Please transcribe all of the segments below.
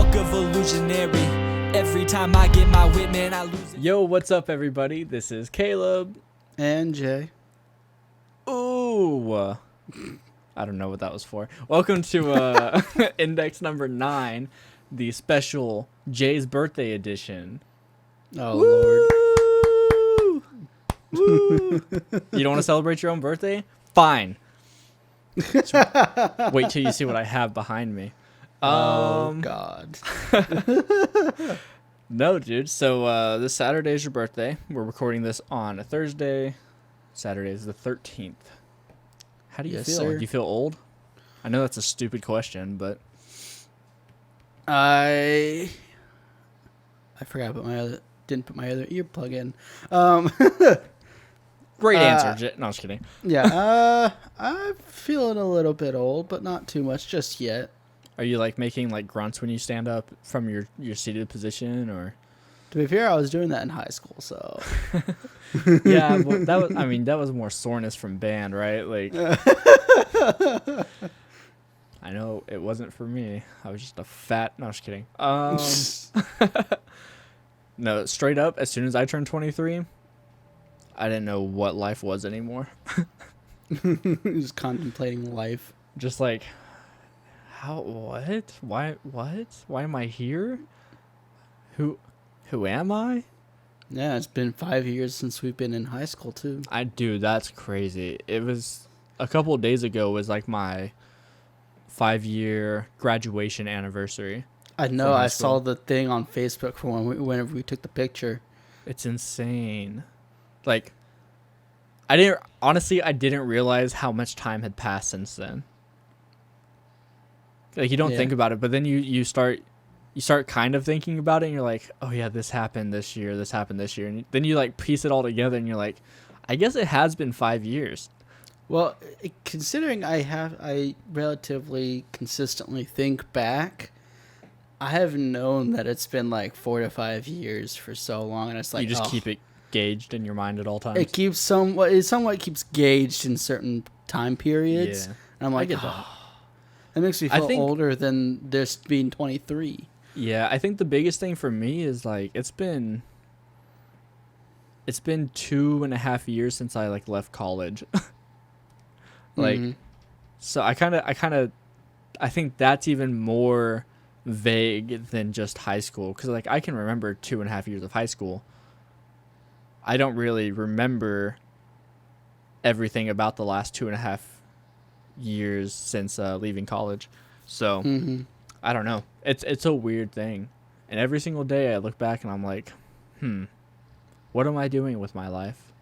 of illusionary. Every time I get my wit, man, I lose it. Yo, what's up, everybody? This is Caleb. And Jay. Ooh. I don't know what that was for. Welcome to index number 9, the special Jay's birthday edition. Oh, Lord. Woo! You don't want to celebrate your own birthday? Fine. Just wait till you see what I have behind me. Oh, God. No, dude. So this Saturday is your birthday. We're recording this on a Thursday. Saturday is the 13th. How do you Yes, feel? sir. Do you feel old? I know that's a stupid question, but I forgot didn't put my other earplug in. great answer. No, I'm just kidding. Yeah, I'm feeling a little bit old, but not too much just yet. Are you like making like grunts when you stand up from your seated position, or? To be fair, I was doing that in high school, so. Yeah, but that was more soreness from band, right? Like, I know it wasn't for me. I was just a fat. No, I'm just kidding. No, straight up. As soon as I turned 23, I didn't know what life was anymore. Just contemplating life. Just like, how? What? Why? What? Why am I here? Who am I? Yeah, it's been 5 years since we've been in high school, too. Dude, that's crazy. It was a couple of days ago was like my 5-year graduation anniversary. I know, From high I school. saw the thing on Facebook for whenever we took the picture. It's insane. Like, I didn't realize how much time had passed since then. Like, you don't Yeah. think about it, but then you start kind of thinking about it, and you're like, oh yeah, this happened this year, and then you like piece it all together, and you're like, I guess it has been 5 years. Well, considering I relatively consistently think back, I have known that it's been like 4 to 5 years for so long, and it's like You just keep it gauged in your mind at all times. It keeps somewhat keeps gauged in certain time periods. Yeah. And I'm like, get that. That makes me I feel think- older than just being 23. Yeah, I think the biggest thing for me is like it's been 2.5 years since I like left college. Like, Mhm. so I think that's even more vague than just high school, because like I can remember 2.5 years of high school. I don't really remember everything about the last 2.5 years since leaving college. So Mhm. I don't know. It's a weird thing. And every single day I look back and I'm like, what am I doing with my life?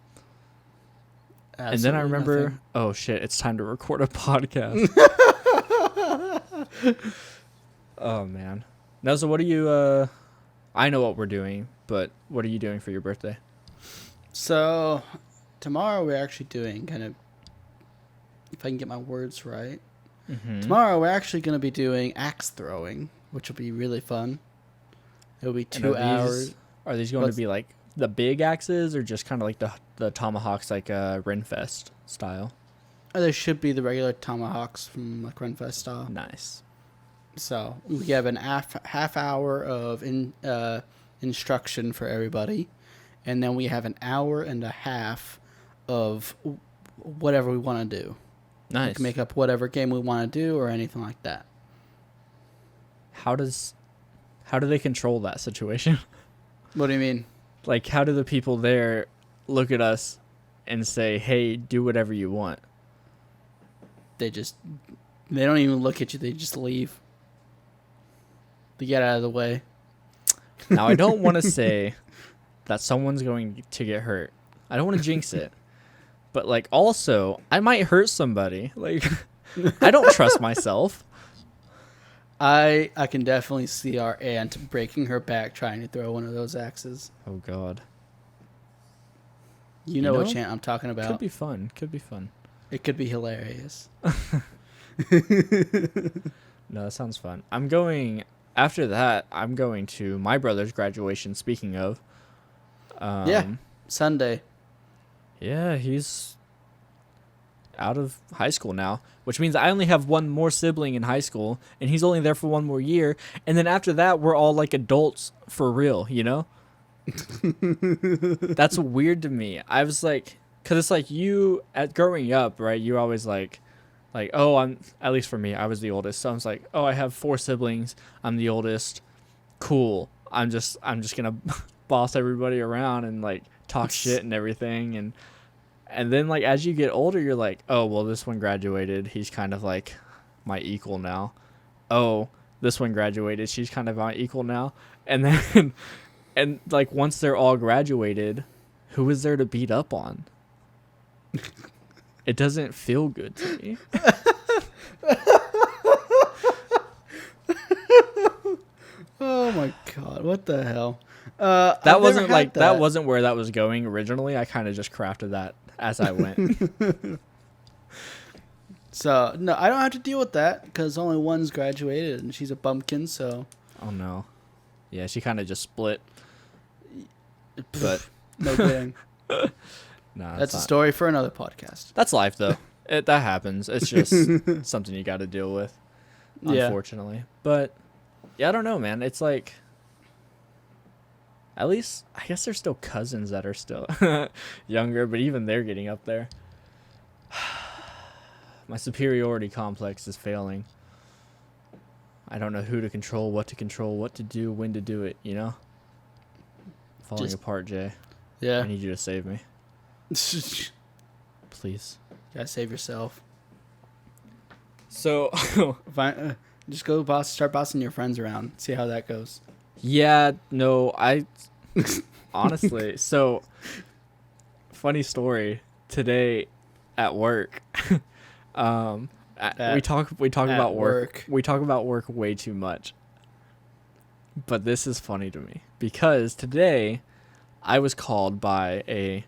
And then I Absolutely remember, nothing. oh shit, it's time to record a podcast. Oh man. Now, so what are you, I know what we're doing, but what are you doing for your birthday? So, tomorrow we're actually doing if I can get my words right. Mm-hmm. Tomorrow we're actually going to be doing axe throwing, which will be really fun. It'll be 2 hours. Are these going to be like the big axes, or just kind of like the tomahawks, like Renfest style? There should be the regular tomahawks from like Renfest style. Nice. So we have an half hour of instruction for everybody, and then we have an hour and a half of whatever we want to do. We Nice. can make up whatever game we want to do or anything like that. How do they control that situation? What do you mean? Like, how do the people there look at us and say, hey, do whatever you want? They don't even look at you. They just leave. They get out of the way. Now, I don't want to say that someone's going to get hurt. I don't want to jinx it. But, like, also, I might hurt somebody. Like, I don't trust myself. I can definitely see our aunt breaking her back trying to throw one of those axes. Oh, God. You know know? which aunt I'm talking about. Could be fun. It could be hilarious. No, that sounds fun. After that, I'm going to my brother's graduation, speaking of. Yeah. Sunday. Yeah, he's out of high school now, which means I only have one more sibling in high school, and he's only there for one more year. And then after that, we're all like adults for real, you know? That's weird to me. I was like, because it's like you, at growing up, right? You always like, oh, at least for me, I was the oldest. So I was like, oh, I have 4 siblings. I'm the oldest. Cool. I'm just going to boss everybody around and like talk shit and everything. And then, like, as you get older, you're like, oh, well, this one graduated. He's kind of, like, my equal now. Oh, this one graduated. She's kind of my equal now. And then, and, like, once they're all graduated, who is there to beat up on? It doesn't feel good to me. Oh, my God. What the hell? That wasn't, like, that wasn't where that was going originally. I kind of just crafted that as I went. So, no, I don't have to deal with that because only one's graduated and she's a bumpkin, so. Oh, no. Yeah, she kind of just split. But no kidding. Nah, that's a story for another podcast. That's life, though. That happens. It's just something you got to deal with, unfortunately. Yeah. But, yeah, I don't know, man. It's like, at least, I guess there's still cousins that are still younger, but even they're getting up there. My superiority complex is failing. I don't know who to control, what to do, when to do it, you know? Falling apart, Jay. Yeah. I need you to save me. Please. You gotta save yourself. So, just go start bossing your friends around. See how that goes. Yeah, no, honestly, so, funny story, today at work, we talk about work. We talk about work way too much. But this is funny to me because today I was called by a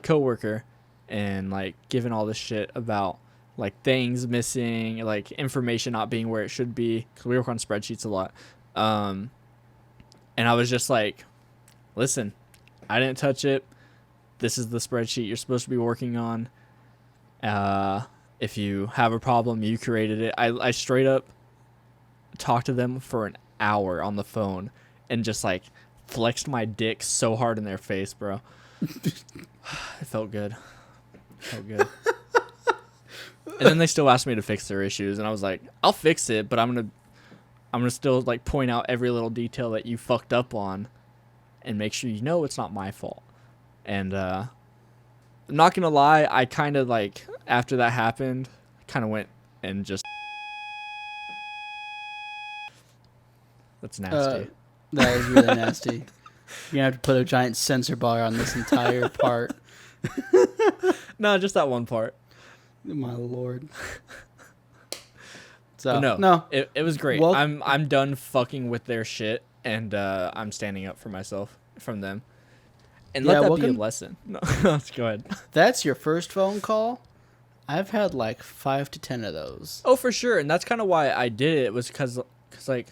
coworker and like given all this shit about like things missing, like information not being where it should be, because we work on spreadsheets a lot. And I was just like, listen, I didn't touch it. This is the spreadsheet you're supposed to be working on. If you have a problem, you created it. I straight up talked to them for an hour on the phone and just like flexed my dick so hard in their face, bro. It felt good. And then they still asked me to fix their issues, and I was like, I'll fix it, but I'm gonna still like point out every little detail that you fucked up on and make sure you know it's not my fault. And I'm not gonna lie, I kind of like, after that happened, kind of went and just that's nasty. That is really nasty. You're gonna have to put a giant sensor bar on this entire part. No, just that one part. My lord. So but no, it was great. Well, I'm done fucking with their shit, and I'm standing up for myself from them. And let that be a lesson. No, let's go ahead. That's your first phone call? I've had like 5 to 10 of those. Oh, for sure. And that's kind of why I did it, was because like,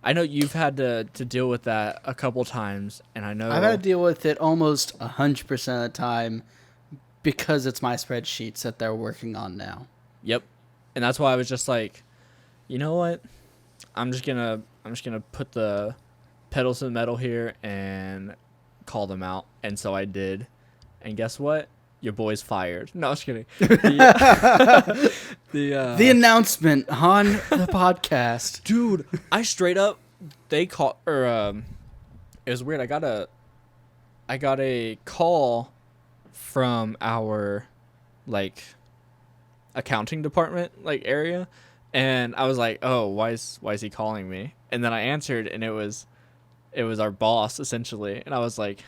I know you've had to deal with that a couple times, and I know I've had to deal with it almost 100% of the time because it's my spreadsheets that they're working on now. Yep. And that's why I was just like, you know what? I'm just gonna put the pedal to the metal here and call them out. And so I did. And guess what? Your boy's fired. No, I was kidding. The announcement on the podcast. Dude, I straight up, they call, or it was weird. I got a call from our like accounting department like area, and I was like, oh, why is he calling me? And then I answered, and it was our boss essentially, and I was like,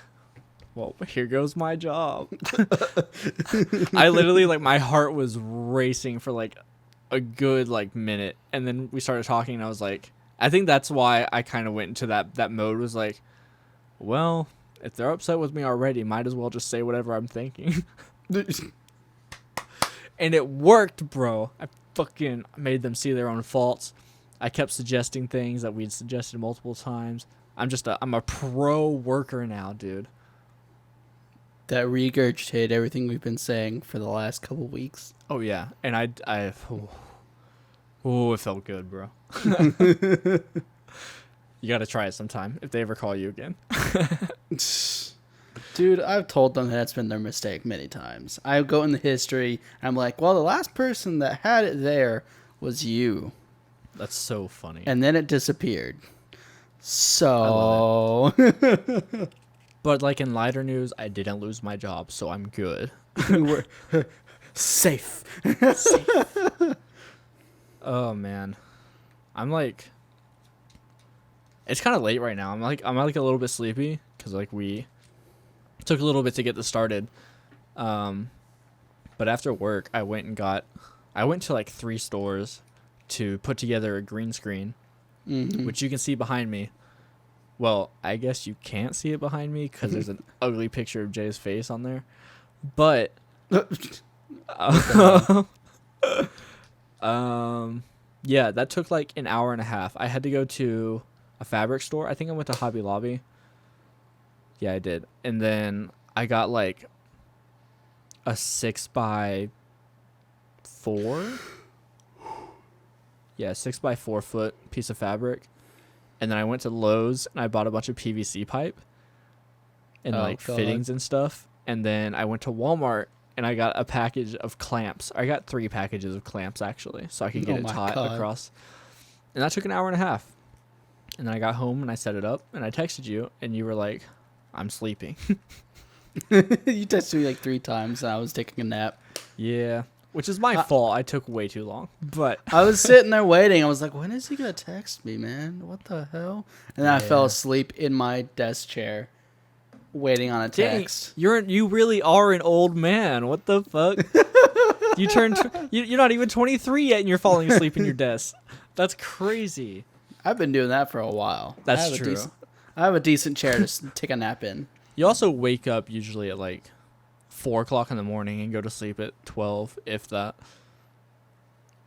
well, here goes my job. I literally, like, my heart was racing for like a good like minute, and then we started talking, and I was like, I think that's why I kind of went into that mode, was like, well, if they're upset with me already, might as well just say whatever I'm thinking. And it worked, bro. I fucking made them see their own faults. I kept suggesting things that we'd suggested multiple times. I'm a pro worker now, dude. that regurgitated everything we've been saying for the last couple weeks. Oh yeah, and it felt good, bro. You gotta try it sometime if they ever call you again. Dude, I've told them that's been their mistake many times. I go in the history, I'm like, well, the last person that had it there was you. That's so funny. And then it disappeared. So... But like in lighter news, I didn't lose my job, so I'm good. We're safe. Oh man, I'm like, it's kind of late right now. I'm like a little bit sleepy because like we took a little bit to get this started. But after work, I went to like 3 stores to put together a green screen, which you can see behind me. Well, I guess you can't see it behind me because there's an ugly picture of Jay's face on there. But, yeah, that took like an hour and a half. I had to go to a fabric store. I think I went to Hobby Lobby. Yeah, I did. And then I got like a 6x4. Yeah, 6x4 foot piece of fabric. And then I went to Lowe's and I bought a bunch of PVC pipe and fittings and stuff. And then I went to Walmart and I got a package of clamps. I got 3 packages of clamps actually, so I could get it taut across. And that took an hour and a half. And then I got home and I set it up and I texted you and you were like, I'm sleeping. You texted me like 3 times and I was taking a nap. Yeah. Which is my fault. I took way too long. But I was sitting there waiting. I was like, when is he going to text me, man? What the hell? And then I fell asleep in my desk chair waiting on a text. Dang, you really are an old man. What the fuck? You're not even 23 yet and you're falling asleep in your desk. That's crazy. I've been doing that for a while. That's true. I have a decent chair to take a nap in. You also wake up usually at like 4 o'clock in the morning and go to sleep at 12, if that.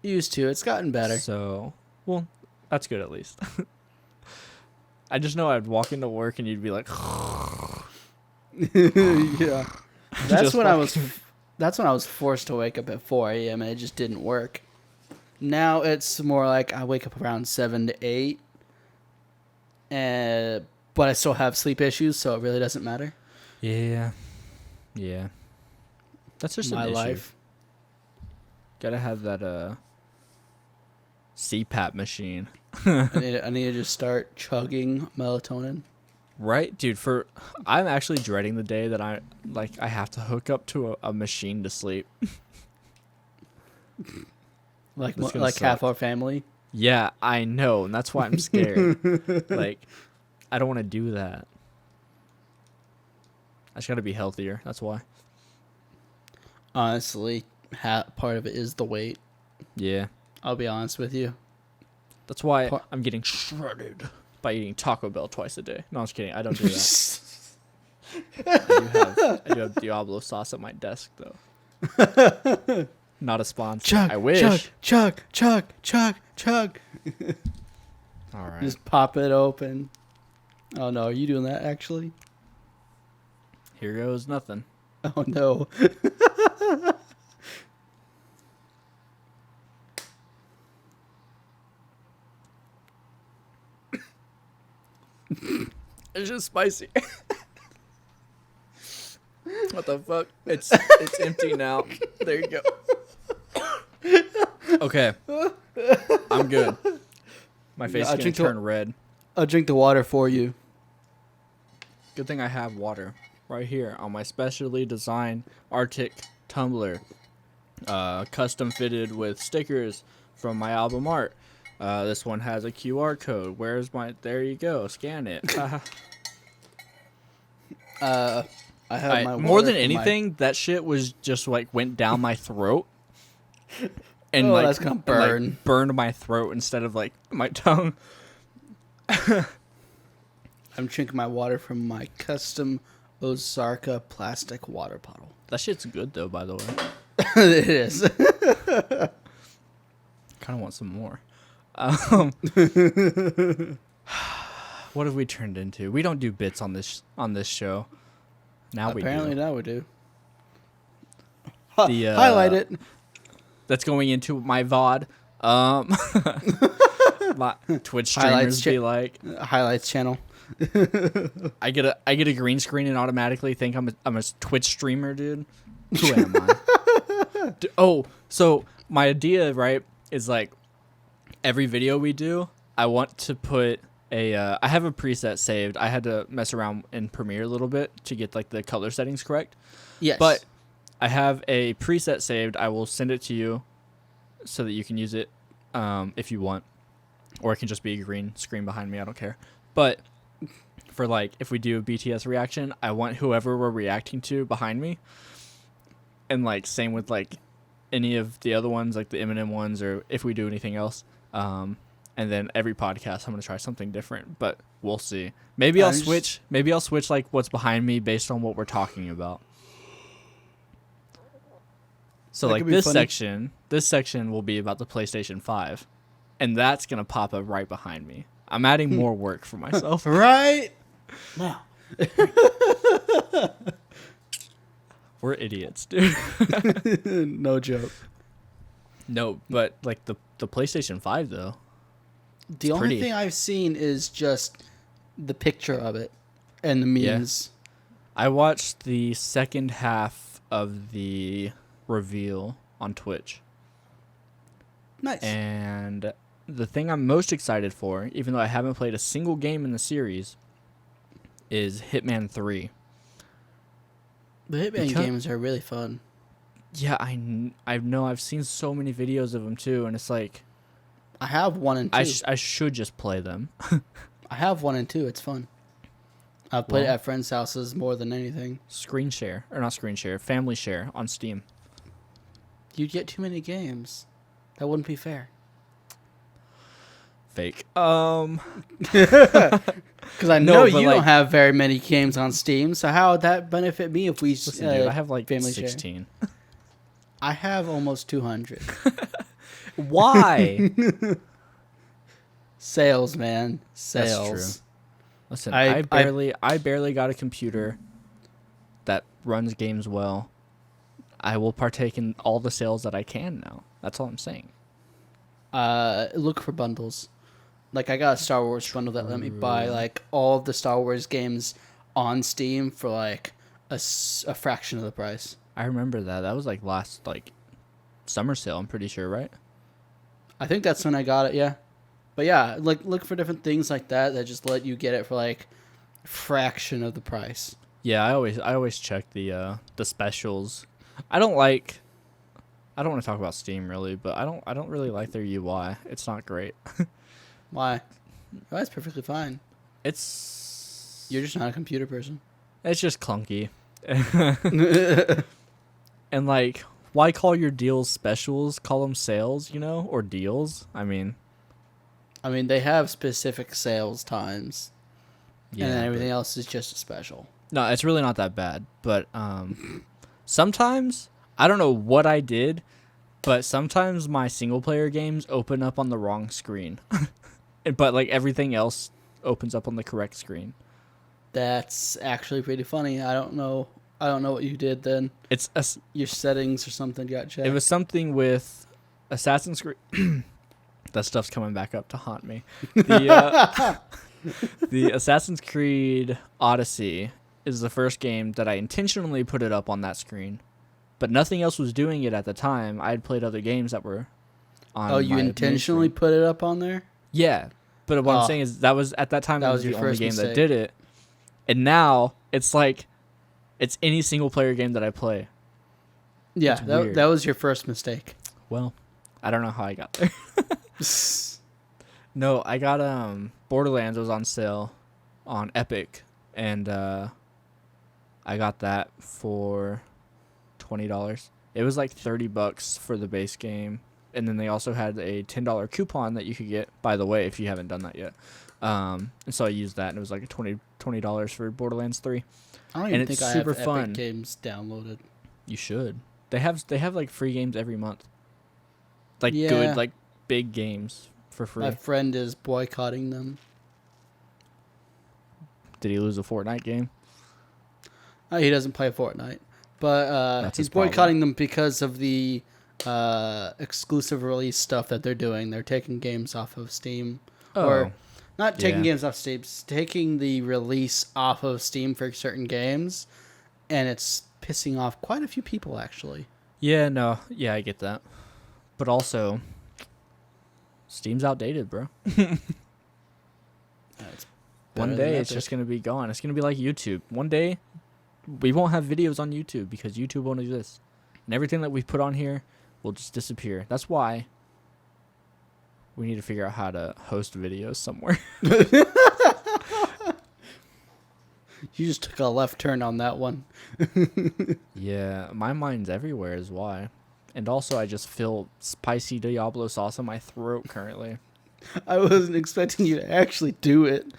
Used to. It's gotten better. So, well, that's good at least. I just know I'd walk into work and you'd be like, yeah. That's when I was forced to wake up at 4 a.m. and it just didn't work. Now it's more like I wake up around 7 to 8. But I still have sleep issues, so it really doesn't matter. Yeah. Yeah. That's just my an issue. life. Gotta have that CPAP machine. I need to just start chugging melatonin. Right, dude. I'm actually dreading the day that I have to hook up to a machine to sleep. like half our family. Yeah, I know, and that's why I'm scared. Like, I don't want to do that. I just gotta be healthier. That's why. Honestly, part of it is the weight. Yeah. I'll be honest with you. That's why I'm getting shredded by eating Taco Bell twice a day. No, I'm just kidding. I don't do that. I do have Diablo sauce at my desk, though. Not a sponsor. Chug, I wish. Chug. All right. Just pop it open. Oh, no. Are you doing that, actually? Here goes nothing. Oh, no. It's just spicy. What the fuck? It's empty now. There you go. Okay. I'm good. My face is going to turn red. I'll drink the water for you. Good thing I have water right here on my specially designed Arctic tumbler. Custom fitted with stickers from my album art. This one has a QR code. There you go. Scan it. I have my more than anything, that shit was just like went down my throat. And that's gonna burn. And, like, burned my throat instead of like my tongue. I'm drinking my water from my custom Ozarka plastic water bottle. That shit's good though, by the way. It is. Kind of want some more. What have we turned into? We don't do bits on this show. Now we Apparently do. now we do. The, Highlight it. That's going into my VOD. My Twitch Highlights streamers be like, Highlights channel. I get a green screen and automatically think I'm a Twitch streamer, dude. Who am I? So my idea, right, is like every video we do, I want to put I have a preset saved. I had to mess around in Premiere a little bit to get like the color settings correct. Yes. But I have a preset saved. I will send it to you so that you can use it if you want. Or it can just be a green screen behind me. I don't care. But for like if we do a BTS reaction, I want whoever we're reacting to behind me. And like same with like any of the other ones, like the Eminem ones, or if we do anything else. And then every podcast I'm gonna try something different, but we'll see. Maybe I'll switch like what's behind me based on what we're talking about. So That like could be funny. this section will be about the PlayStation 5, and that's gonna pop up right behind me. I'm adding more work for myself. Right now. We're idiots, dude. No joke. No, but like the PlayStation 5 though. The only pretty. thing I've seen is just the picture of it and the memes. I watched the second half of the reveal on Twitch. Nice. And the thing I'm most excited for, even though I haven't played a single game in the series, is Hitman 3. The Hitman games are really fun. Yeah, I know. I've seen so many videos of them too, and it's like I have 1 and 2. I should just play them. I have 1 and 2. It's fun. I've played it at friends' houses more than anything. Family share on Steam. You'd get too many games. That wouldn't be fair. Fake. Because I know but you like- don't have very many games on Steam, so how would that benefit me if we... Listen, dude, I have like family share? 16. I have almost 200. Why? Sales, man. Sales. That's true. Listen, I I barely got a computer that runs games well. I will partake in all the sales that I can now. That's all I'm saying. Look for bundles. Like, I got a Star Wars bundle that let me buy, like, all of the Star Wars games on Steam for, like, a fraction of the price. I remember that. That was like last summer sale, I'm pretty sure, right? I think that's when I got it, yeah. But yeah, like, look for different things like that just let you get it for, like, a fraction of the price. Yeah, I always check the specials. I don't want to talk about Steam really, but I don't really like their UI. It's not great. Why? Oh, that's perfectly fine. You're just not a computer person. It's just clunky. And like, why call your deals specials? Call them sales, or deals. I mean, they have specific sales times. yeah, and then everything else is just a special. No, it's really not that bad. But sometimes, I don't know what I did, but sometimes my single player games open up on the wrong screen. But like everything else opens up on the correct screen. That's actually pretty funny. I don't know what you did then. Your settings or something got checked. It was something with Assassin's Creed. That stuff's coming back up to haunt me. The Assassin's Creed Odyssey is the first game that I intentionally put it up on that screen, but nothing else was doing it at the time. I had played other games that were on. Oh, you intentionally put it up on there? Yeah, but what I'm saying is that was at that time. That was the only game that did it, and now it's like it's any single player game that I play. Yeah, that was your first mistake. Well, I don't know how I got there. No, I got Borderlands was on sale on Epic, and I got that for $20. It was like $30 for the base game, and then they also had a $10 coupon that you could get. By the way, if you haven't done that yet, and so I used that, and it was like $20 for Borderlands 3. I don't even think I super have fun. Epic games downloaded. You should. They have like free games every month. Like Yeah. good, like big games for free. My friend is boycotting them. Did he lose a Fortnite game? He doesn't play Fortnite, but That's he's his problem. boycotting them because of the exclusive release stuff that they're doing. They're taking games off of Steam, or not taking Yeah. games off Steam, taking the release off of Steam for certain games, and it's pissing off quite a few people actually. Yeah, no. Yeah, I get that. But also, Steam's outdated, bro. It's One better day than it's Epic. just going to be gone. It's going to be like YouTube. One day we won't have videos on YouTube because YouTube won't exist. And everything that we put on here will just disappear. That's why we need to figure out how to host videos somewhere. You just took a left turn on that one. Yeah, my mind's everywhere is why. And also I just feel spicy Diablo sauce in my throat currently. I wasn't expecting you to actually do it.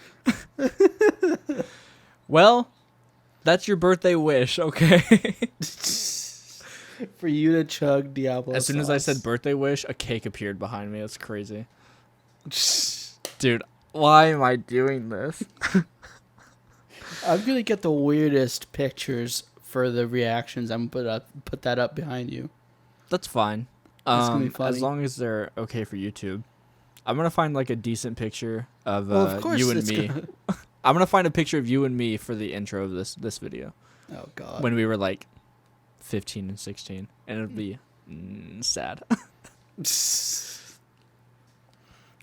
Well, that's your birthday wish, okay? For you to chug Diablo As soon as I said sauce. birthday wish, a cake appeared behind me. That's crazy. Dude, why am I doing this? I'm gonna get the weirdest pictures for the reactions. I'm gonna put that up behind you. That's fine. That's gonna be funny. As long as they're okay for YouTube. I'm gonna find like a decent picture of, Well, of course you and it's me. gonna- I'm gonna find a picture of you and me for the intro of this video Oh God. when we were like 15 and 16, and it'll be sad.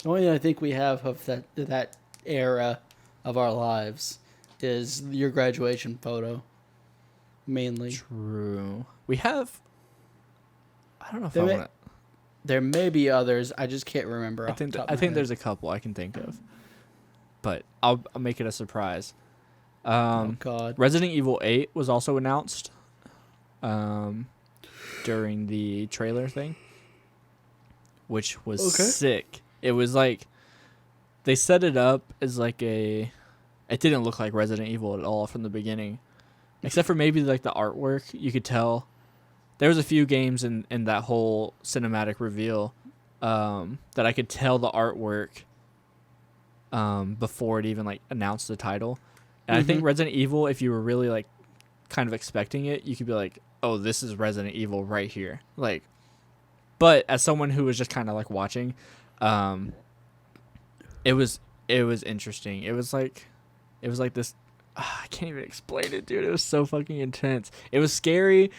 The only thing I think we have of that era of our lives is your graduation photo, mainly. True. We have. I don't know if There I may- want to. There may be others. I just can't remember. I off the think top I of my think head. there's a couple I can think of, but I'll make it a surprise. Oh God. Resident Evil 8 was also announced during the trailer thing, which was Okay. sick. It was like they set it up as like a. It didn't look like Resident Evil at all from the beginning, except for maybe like the artwork. You could tell there was a few games in that whole cinematic reveal that I could tell the artwork before it even like announced the title. And I think Mhm. Resident Evil, if you were really like kind of expecting it, you could be like, "Oh, this is Resident Evil right here." Like, but as someone who was just kind of like watching, it was interesting. It was like this. I can't even explain it, dude. It was so fucking intense. It was scary,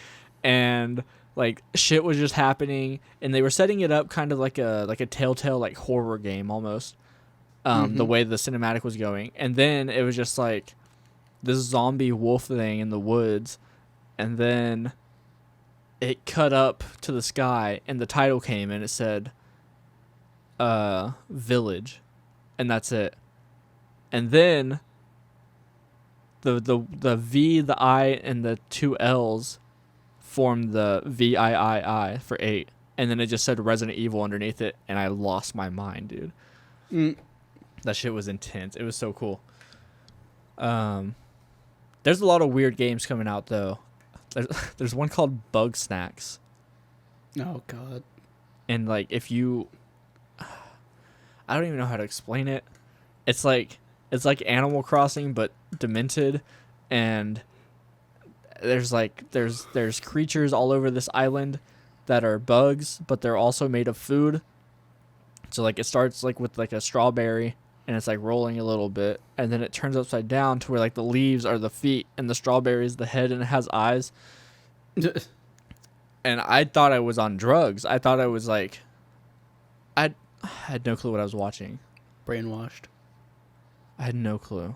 and like shit was just happening, and they were setting it up kind of like a Telltale like horror game almost. The way the cinematic was going, and then it was just like this zombie wolf thing in the woods, and then it cut up to the sky, and the title came, and it said village, and that's it. And then the V, the I, and the two L's formed the VIII for 8, and then it just said Resident Evil underneath it, and I lost my mind, dude. That shit was intense. It was so cool. There's a lot of weird games coming out though. There's one called Bug Snacks, Oh God. and like if you, I don't even know how to explain it. It's like Animal Crossing but demented, and there's creatures all over this island that are bugs, but they're also made of food. So like it starts like with like a strawberry, and it's like rolling a little bit, and then it turns upside down to where like the leaves are the feet and the strawberry is the head, and it has eyes. And I thought I was on drugs. I thought I was like, I had no clue what I was watching. Brainwashed. I had no clue.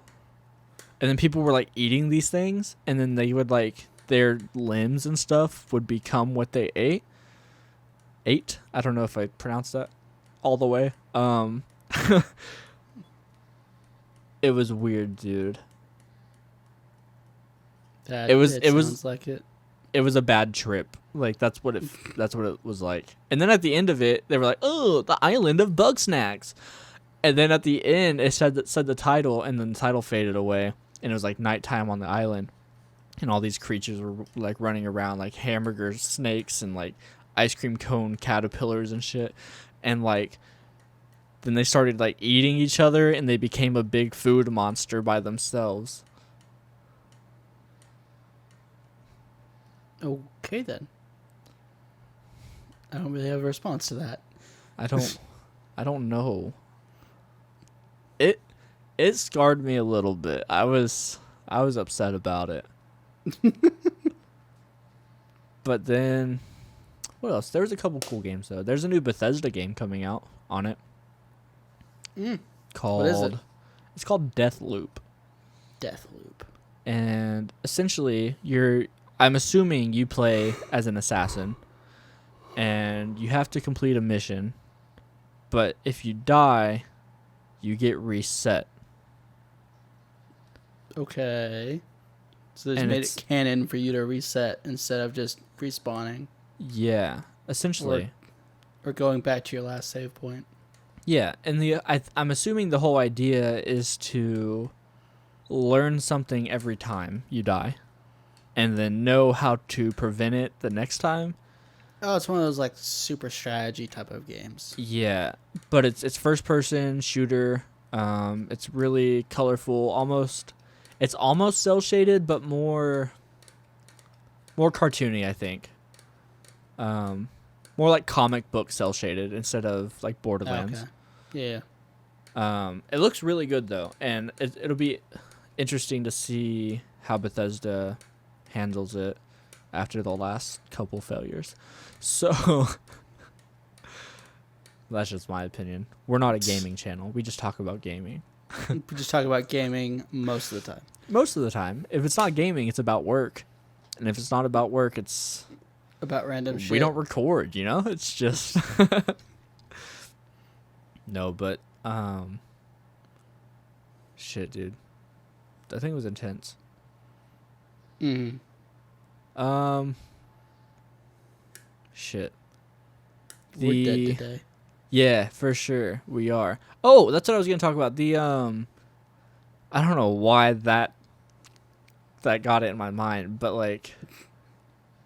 And then people were like eating these things, and then they would like their limbs and stuff would become what they ate. I don't know if I pronounced that all the way. It was weird, dude. That It was- sounds like it. It was a bad trip. Like that's what it was like. And then at the end of it, they were like, "Oh, the island of bug snacks." And then at the end, it said the title, and then the title faded away, and it was like nighttime on the island, and all these creatures were like running around, like hamburger snakes and like ice cream cone caterpillars and shit, and like then they started like eating each other, and they became a big food monster by themselves. Okay, then. I don't really have a response to that. I don't know. It scarred me a little bit. I was upset about it. But then what else? There was a couple cool games though. There's a new Bethesda game coming out on it. Called What is it? It's called Deathloop. Deathloop. And essentially I'm assuming you play as an assassin and you have to complete a mission, but if you die, you get reset. Okay. So they just And made it's- it canon for you to reset instead of just respawning Yeah, essentially. or going back to your last save point. Yeah, and I'm assuming the whole idea is to learn something every time you die and then know how to prevent it the next time. Oh, it's one of those like super strategy type of games. Yeah, but it's first person shooter. It's really colorful, it's almost cel shaded, but more cartoony, I think. More like comic book cel shaded instead of like Borderlands. Okay. Yeah. It looks really good though, and it'll be interesting to see how Bethesda handles it after the last couple failures. So that's just my opinion. We're not a gaming channel. We just talk about gaming. We just talk about gaming most of the time. Most of the time. If it's not gaming, it's about work. And if it's not about work, it's About random shit. we don't record, you know? It's just No, but shit, dude. I think it was intense. Mhm. Shit. We're dead today. Yeah, for sure. We are. Oh, that's what I was going to talk about. I don't know why that got it in my mind, but like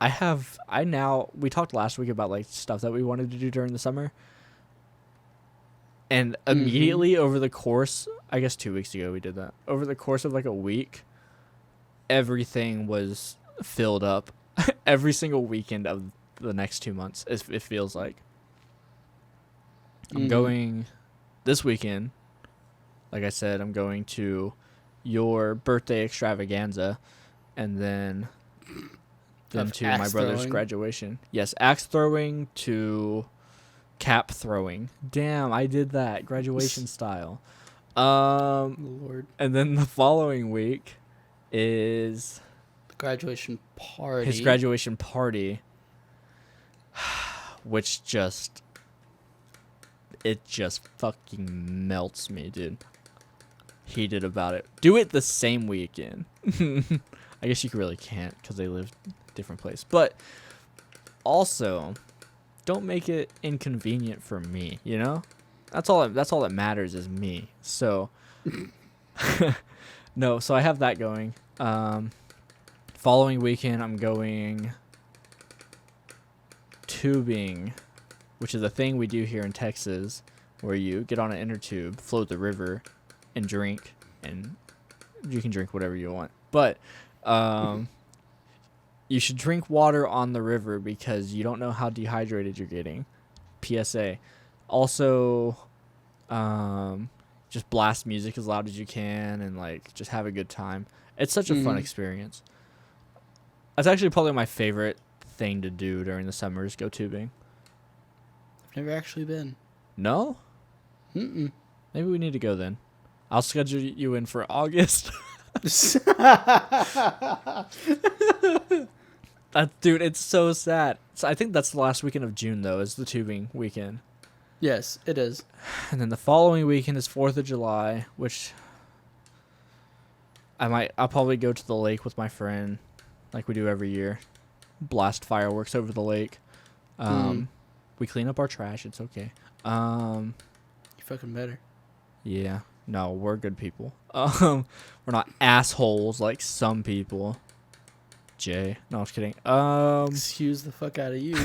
we talked last week about like stuff that we wanted to do during the summer. And immediately over the course, I guess 2 weeks ago we did that. Over the course of like a week, everything was filled up. Every single weekend of the next 2 months, it feels like. I'm going this weekend. Like I said, I'm going to your birthday extravaganza and then to my axe brother's throwing? graduation. Yes, axe throwing to cap throwing. Damn, I did that graduation style. Lord. And then the following week is The graduation party. his graduation party, which just fucking melts me, dude. Heated about it. Do it the same weekend. I guess you really can't because they live different place. But also, don't make it inconvenient for me. You know, that's all that matters is me. So, no. So I have that going. Following weekend, I'm going tubing, which is a thing we do here in Texas, where you get on an inner tube, float the river, and drink, and you can drink whatever you want. But you should drink water on the river because you don't know how dehydrated you're getting. PSA. Also, just blast music as loud as you can and like just have a good time. It's such a fun experience. That's actually probably my favorite thing to do during the summer is go tubing. I've never actually been. No? Mm-mm. Maybe we need to go then. I'll schedule you in for August. Dude, it's so sad. So I think that's the last weekend of June, though, is the tubing weekend. Yes, it is. And then the following weekend is 4th of July, which I'll probably go to the lake with my friend, like we do every year. Blast fireworks over the lake. We clean up our trash. It's okay. You fucking better. Yeah. No, we're good people. We're not assholes like some people. Jay. No, I was kidding. Excuse the fuck out of you.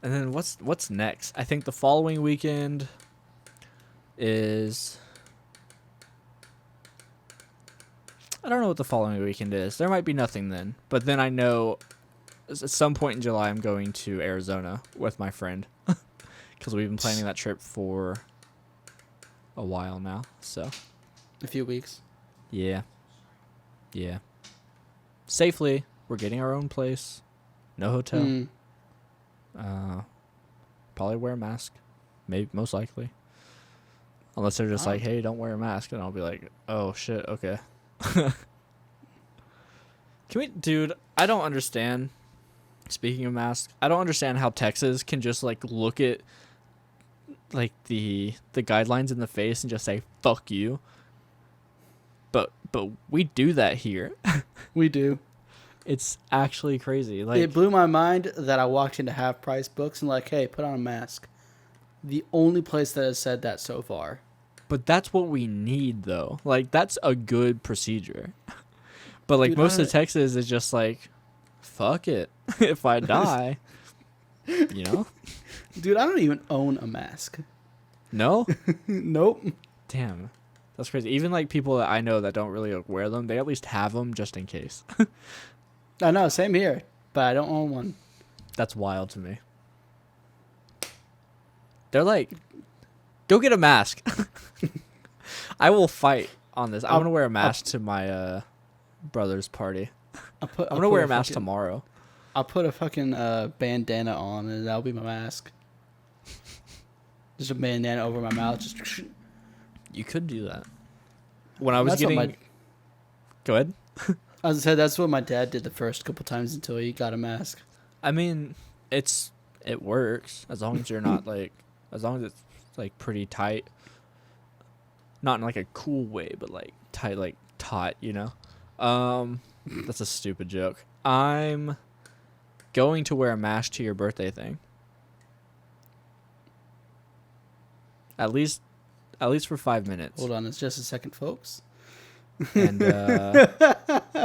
And then what's next? I think the following weekend is I don't know what the following weekend is. There might be nothing then. But then I know at some point in July I'm going to Arizona with my friend. Because we've been planning that trip for a while now. So. A few weeks. Yeah. Yeah. Safely. We're getting our own place. No hotel. Probably wear a mask. Maybe, most likely. Unless they're just like, hey, don't wear a mask. And I'll be like, oh, shit, okay. Dude, I don't understand. Speaking of masks, I don't understand how Texas can just, like, look at, like, the guidelines in the face and just say, fuck you. But we do that here. We do. It's actually crazy. Like, it blew my mind that I walked into Half Price Books and like, hey, put on a mask. The only place that has said that so far. But that's what we need, though. Like, that's a good procedure. But, like, dude, most of Texas is just like, fuck it. If I die, you know? Dude, I don't even own a mask. No? Nope. Damn. That's crazy. Even, like, people that I know that don't really like, wear them, they at least have them just in case. I know, same here. But I don't own one. That's wild to me. They're like, go get a mask. I will fight on this. I'm going to wear a mask to my brother's party. I'm going to wear a mask tomorrow. I'll put a fucking bandana on and that'll be my mask. Just a bandana over my mouth. Just. You could do that. When I was getting... Go ahead. I was saying that's what my dad did the first couple times until he got a mask. I mean, it works as long as you're not like... As long as it's, like, pretty tight. Not in, like, a cool way, but, like, tight, like, taut, you know? That's a stupid joke. I'm going to wear a mask to your birthday thing. At least for 5 minutes. Hold on, it's just a second, folks. And,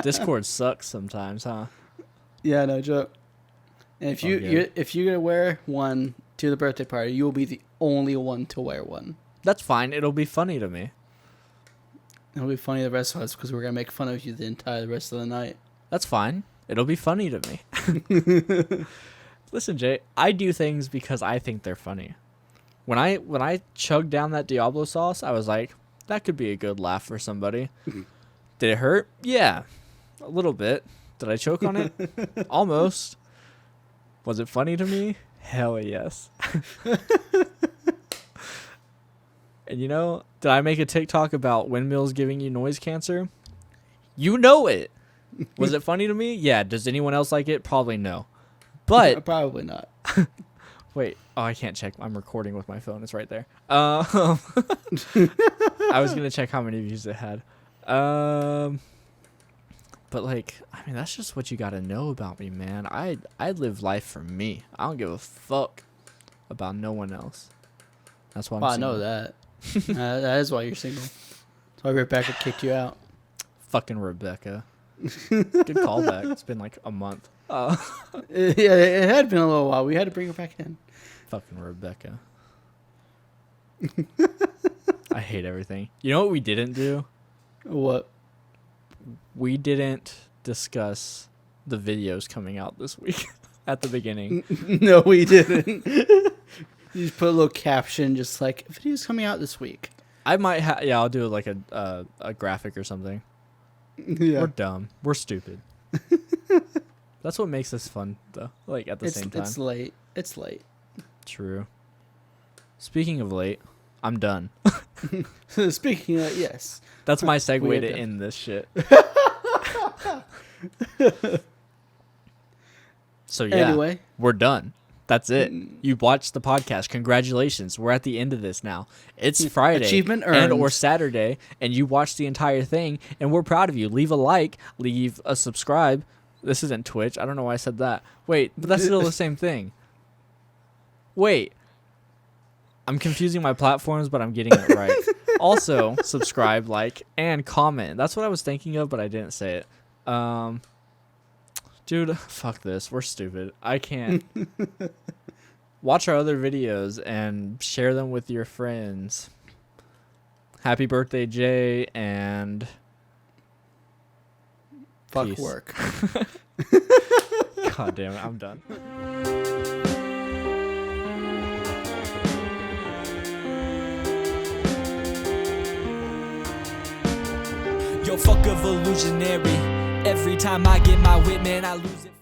Discord sucks sometimes, huh? Yeah, no joke. And if you're gonna wear one to the birthday party, you will be the only one to wear one. That's fine. It'll be funny to me. It'll be funny to the rest of us because we're gonna make fun of you the rest of the night. That's fine. It'll be funny to me. Listen, Jay, I do things because I think they're funny. When I chugged down that Diablo sauce, I was like, that could be a good laugh for somebody. Did it hurt? Yeah, a little bit. Did I choke on it? Almost. Was it funny to me? Hell yes. And you know, did I make a TikTok about windmills giving you noise cancer? You know it. Was it funny to me? Yeah. Does anyone else like it? Probably no. But probably not. Wait. Oh, I can't check. I'm recording with my phone. It's right there. I was gonna check how many views it had. But, like, I mean, that's just what you gotta know about me, man. I live life for me. I don't give a fuck about no one else. That's why I'm single. I know that. That is why you're single. That's why Rebecca kicked you out. Fucking Rebecca. Good callback. It's been like a month. Yeah, it had been a little while. We had to bring her back in. Fucking Rebecca. I hate everything. You know what we didn't do? What? We didn't discuss the videos coming out this week at the beginning. No, we didn't. You just put a little caption, just like, videos coming out this week. I might have, yeah, I'll do like a graphic or something. Yeah. We're dumb. We're stupid. That's what makes us fun, though. Like, at the same time. It's late. True. Speaking of late, I'm done. Speaking of, yes. That's my segue to end this shit. So, yeah. Anyway. We're done. That's it. You watched the podcast. Congratulations. We're at the end of this now. It's Friday. Achievement earned. And or Saturday, and you watched the entire thing, and we're proud of you. Leave a like. Leave a subscribe. This isn't Twitch. I don't know why I said that. Wait, but that's still the same thing. Wait. I'm confusing my platforms, but I'm getting it right. Also, subscribe, like, and comment. That's what I was thinking of, but I didn't say it. Dude, fuck this. We're stupid. I can't. Watch our other videos and share them with your friends. Happy birthday, Jay, and Fuck Peace. work. God damn it, I'm done. Yo, fuck a illusionary. Every time I get my whip, man, I lose it.